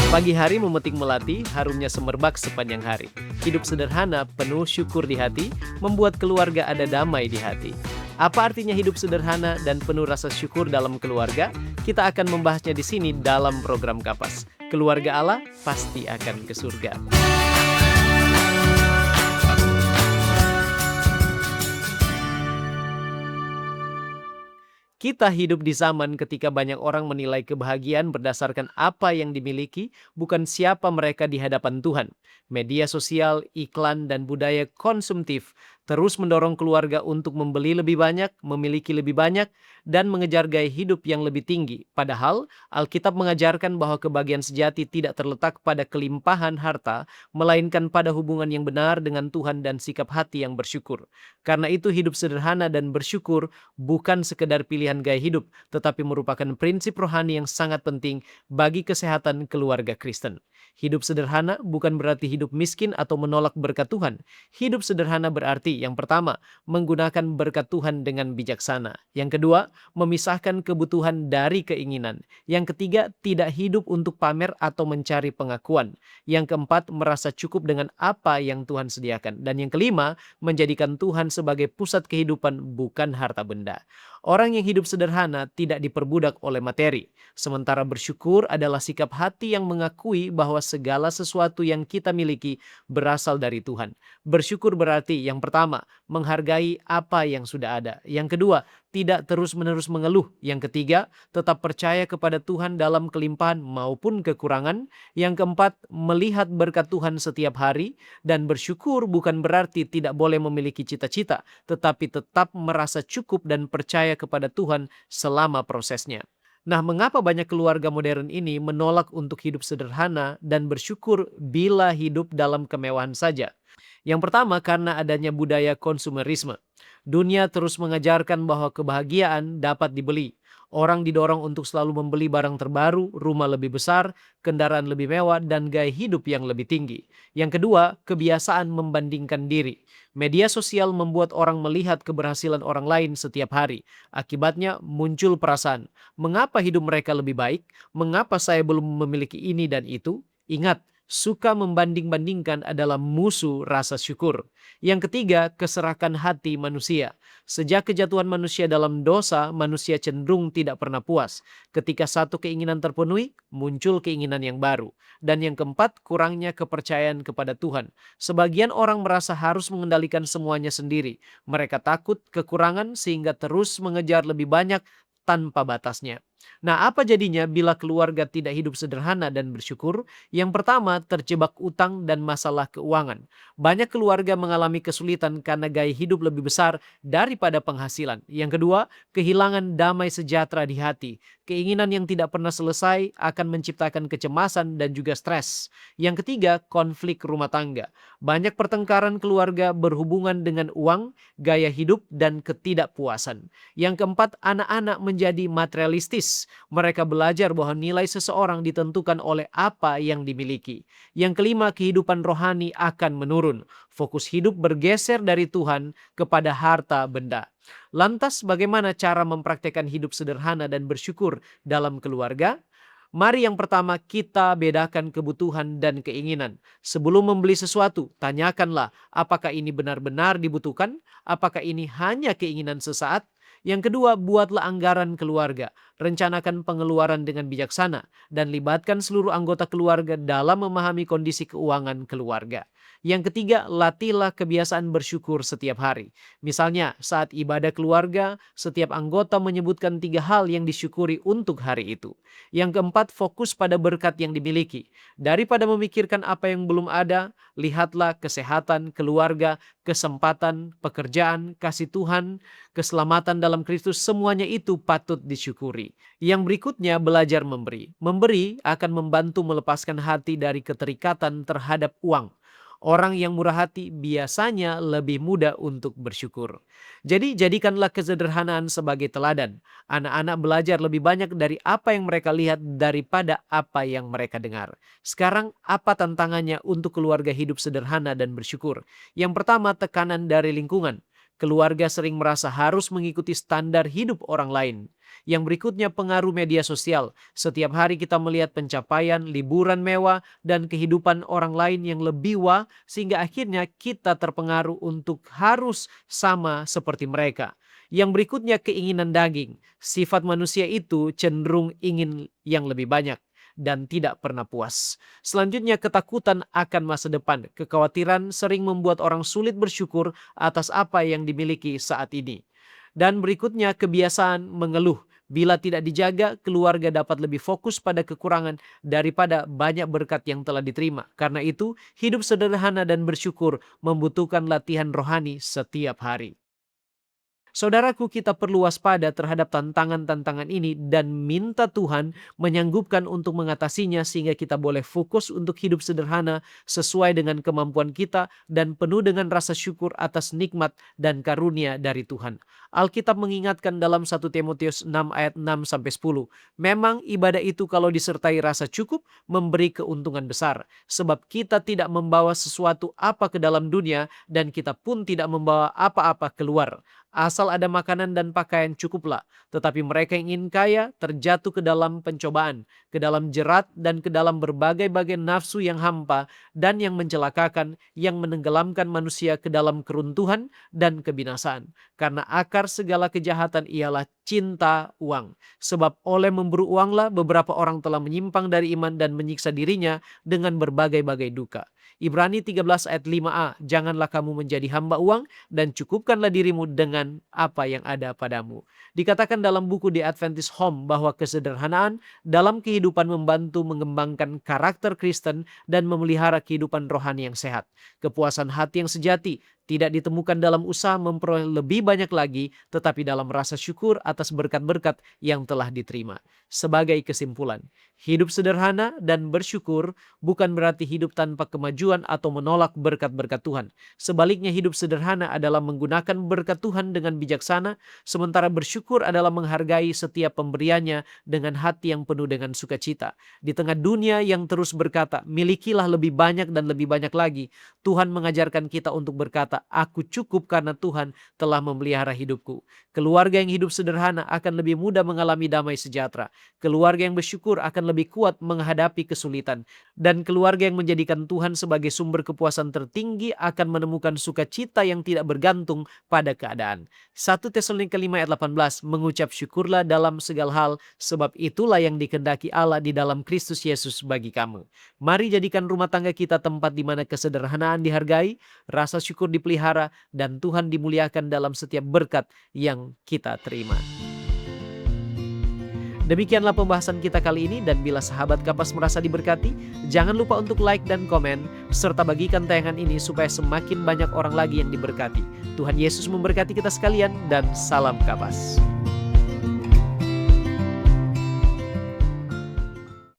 Pagi hari memetik melati, harumnya semerbak sepanjang hari. Hidup sederhana, penuh syukur di hati, membuat keluarga ada damai di hati. Apa artinya hidup sederhana dan penuh rasa syukur dalam keluarga? Kita akan membahasnya di sini dalam program Kapas. Keluarga Allah pasti akan ke surga. Kita hidup di zaman ketika banyak orang menilai kebahagiaan berdasarkan apa yang dimiliki, bukan siapa mereka di hadapan Tuhan. Media sosial, iklan, dan budaya konsumtif terus mendorong keluarga untuk membeli lebih banyak, memiliki lebih banyak, dan mengejar gaya hidup yang lebih tinggi. Padahal, Alkitab mengajarkan bahwa kebahagiaan sejati tidak terletak pada kelimpahan harta, melainkan pada hubungan yang benar dengan Tuhan dan sikap hati yang bersyukur. Karena itu hidup sederhana dan bersyukur bukan sekedar pilihan gaya hidup, tetapi merupakan prinsip rohani yang sangat penting bagi kesehatan keluarga Kristen. Hidup sederhana bukan berarti hidup miskin atau menolak berkat Tuhan. Hidup sederhana berarti, yang pertama, menggunakan berkat Tuhan dengan bijaksana. Yang kedua, memisahkan kebutuhan dari keinginan. Yang ketiga, tidak hidup untuk pamer atau mencari pengakuan. Yang keempat, merasa cukup dengan apa yang Tuhan sediakan. Dan yang kelima, menjadikan Tuhan sebagai pusat kehidupan, bukan harta benda. Orang yang hidup sederhana tidak diperbudak oleh materi. Sementara bersyukur adalah sikap hati yang mengakui bahwa segala sesuatu yang kita miliki berasal dari Tuhan. Bersyukur berarti yang pertama, menghargai apa yang sudah ada. Yang kedua, tidak terus-menerus mengeluh. Yang ketiga, tetap percaya kepada Tuhan dalam kelimpahan maupun kekurangan. Yang keempat, melihat berkat Tuhan setiap hari. Dan bersyukur bukan berarti tidak boleh memiliki cita-cita, tetapi tetap merasa cukup dan percaya kepada Tuhan selama prosesnya. Nah, mengapa banyak keluarga modern ini menolak untuk hidup sederhana dan bersyukur bila hidup dalam kemewahan saja? Yang pertama, karena adanya budaya konsumerisme. Dunia terus mengajarkan bahwa kebahagiaan dapat dibeli. Orang didorong untuk selalu membeli barang terbaru, rumah lebih besar, kendaraan lebih mewah, dan gaya hidup yang lebih tinggi. Yang kedua, kebiasaan membandingkan diri. Media sosial membuat orang melihat keberhasilan orang lain setiap hari. Akibatnya muncul perasaan, mengapa hidup mereka lebih baik? Mengapa saya belum memiliki ini dan itu? Ingat, suka membanding-bandingkan adalah musuh rasa syukur. Yang ketiga, keserakahan hati manusia. Sejak kejatuhan manusia dalam dosa, manusia cenderung tidak pernah puas. Ketika satu keinginan terpenuhi, muncul keinginan yang baru. Dan yang keempat, kurangnya kepercayaan kepada Tuhan. Sebagian orang merasa harus mengendalikan semuanya sendiri. Mereka takut kekurangan sehingga terus mengejar lebih banyak tanpa batasnya. Nah, apa jadinya bila keluarga tidak hidup sederhana dan bersyukur? Yang pertama, terjebak utang dan masalah keuangan. Banyak keluarga mengalami kesulitan karena gaya hidup lebih besar daripada penghasilan. Yang kedua, kehilangan damai sejahtera di hati. Keinginan yang tidak pernah selesai akan menciptakan kecemasan dan juga stres. Yang ketiga, konflik rumah tangga. Banyak pertengkaran keluarga berhubungan dengan uang, gaya hidup, dan ketidakpuasan. Yang keempat, anak-anak menjadi materialistis. Mereka belajar bahwa nilai seseorang ditentukan oleh apa yang dimiliki. Yang kelima, kehidupan rohani akan menurun. Fokus hidup bergeser dari Tuhan kepada harta benda. Lantas, bagaimana cara mempraktekkan hidup sederhana dan bersyukur dalam keluarga? Mari yang pertama kita bedakan kebutuhan dan keinginan. Sebelum membeli sesuatu, tanyakanlah apakah ini benar-benar dibutuhkan, apakah ini hanya keinginan sesaat. Yang kedua, buatlah anggaran keluarga. Rencanakan pengeluaran dengan bijaksana dan libatkan seluruh anggota keluarga dalam memahami kondisi keuangan keluarga. Yang ketiga, latihlah kebiasaan bersyukur setiap hari. Misalnya, saat ibadah keluarga, setiap anggota menyebutkan 3 hal yang disyukuri untuk hari itu. Yang keempat, fokus pada berkat yang dimiliki. Daripada memikirkan apa yang belum ada, lihatlah kesehatan, keluarga, kesempatan, pekerjaan, kasih Tuhan, keselamatan dalam Kristus, semuanya itu patut disyukuri. Yang berikutnya, belajar memberi. Memberi akan membantu melepaskan hati dari keterikatan terhadap uang. Orang yang murah hati biasanya lebih mudah untuk bersyukur. Jadi jadikanlah kesederhanaan sebagai teladan. Anak-anak belajar lebih banyak dari apa yang mereka lihat daripada apa yang mereka dengar. Sekarang apa tantangannya untuk keluarga hidup sederhana dan bersyukur? Yang pertama, tekanan dari lingkungan. Keluarga sering merasa harus mengikuti standar hidup orang lain. Yang berikutnya, pengaruh media sosial. Setiap hari kita melihat pencapaian, liburan mewah, dan kehidupan orang lain yang lebih wah, sehingga akhirnya kita terpengaruh untuk harus sama seperti mereka. Yang berikutnya, keinginan daging. Sifat manusia itu cenderung ingin yang lebih banyak dan tidak pernah puas. Selanjutnya, ketakutan akan masa depan. Kekhawatiran sering membuat orang sulit bersyukur atas apa yang dimiliki saat ini. Dan berikutnya, kebiasaan mengeluh. Bila tidak dijaga, keluarga dapat lebih fokus pada kekurangan daripada banyak berkat yang telah diterima. Karena itu, hidup sederhana dan bersyukur membutuhkan latihan rohani setiap hari. Saudaraku, kita perlu waspada terhadap tantangan-tantangan ini dan minta Tuhan menyanggupkan untuk mengatasinya sehingga kita boleh fokus untuk hidup sederhana sesuai dengan kemampuan kita dan penuh dengan rasa syukur atas nikmat dan karunia dari Tuhan. Alkitab mengingatkan dalam 1 Timotius 6 ayat 6-10, memang ibadah itu kalau disertai rasa cukup memberi keuntungan besar, sebab kita tidak membawa sesuatu apa ke dalam dunia dan kita pun tidak membawa apa-apa keluar. Asal ada makanan dan pakaian cukuplah. Tetapi mereka yang ingin kaya terjatuh ke dalam pencobaan, ke dalam jerat, dan ke dalam berbagai-bagai nafsu yang hampa dan yang mencelakakan, yang menenggelamkan manusia ke dalam keruntuhan dan kebinasaan. Karena akar segala kejahatan ialah cinta uang. Sebab oleh memburu uanglah beberapa orang telah menyimpang dari iman dan menyiksa dirinya dengan berbagai-bagai duka. Ibrani 13 ayat 5a, janganlah kamu menjadi hamba uang dan cukupkanlah dirimu dengan apa yang ada padamu. Dikatakan dalam buku The Adventist Home bahwa kesederhanaan dalam kehidupan membantu mengembangkan karakter Kristen dan memelihara kehidupan rohani yang sehat. Kepuasan hati yang sejati tidak ditemukan dalam usaha memperoleh lebih banyak lagi, tetapi dalam rasa syukur atas berkat-berkat yang telah diterima. Sebagai kesimpulan, hidup sederhana dan bersyukur bukan berarti hidup tanpa kemajuan atau menolak berkat-berkat Tuhan. Sebaliknya, hidup sederhana adalah menggunakan berkat Tuhan dengan bijaksana, sementara bersyukur adalah menghargai setiap pemberiannya dengan hati yang penuh dengan sukacita. Di tengah dunia yang terus berkata, milikilah lebih banyak dan lebih banyak lagi, Tuhan mengajarkan kita untuk berkata, aku cukup karena Tuhan telah memelihara hidupku. Keluarga yang hidup sederhana akan lebih mudah mengalami damai sejahtera. Keluarga yang bersyukur akan lebih kuat menghadapi kesulitan. Dan keluarga yang menjadikan Tuhan sebagai sumber kepuasan tertinggi akan menemukan sukacita yang tidak bergantung pada keadaan. 1 Tesalonika 5 ayat 18, mengucap syukurlah dalam segala hal, sebab itulah yang dikehendaki Allah di dalam Kristus Yesus bagi kamu. Mari jadikan rumah tangga kita tempat di mana kesederhanaan dihargai, rasa syukur dipelihara, dan Tuhan dimuliakan dalam setiap berkat yang kita terima. Demikianlah pembahasan kita kali ini, dan bila sahabat Kapas merasa diberkati, jangan lupa untuk like dan komen, serta bagikan tayangan ini supaya semakin banyak orang lagi yang diberkati. Tuhan Yesus memberkati kita sekalian, dan salam Kapas.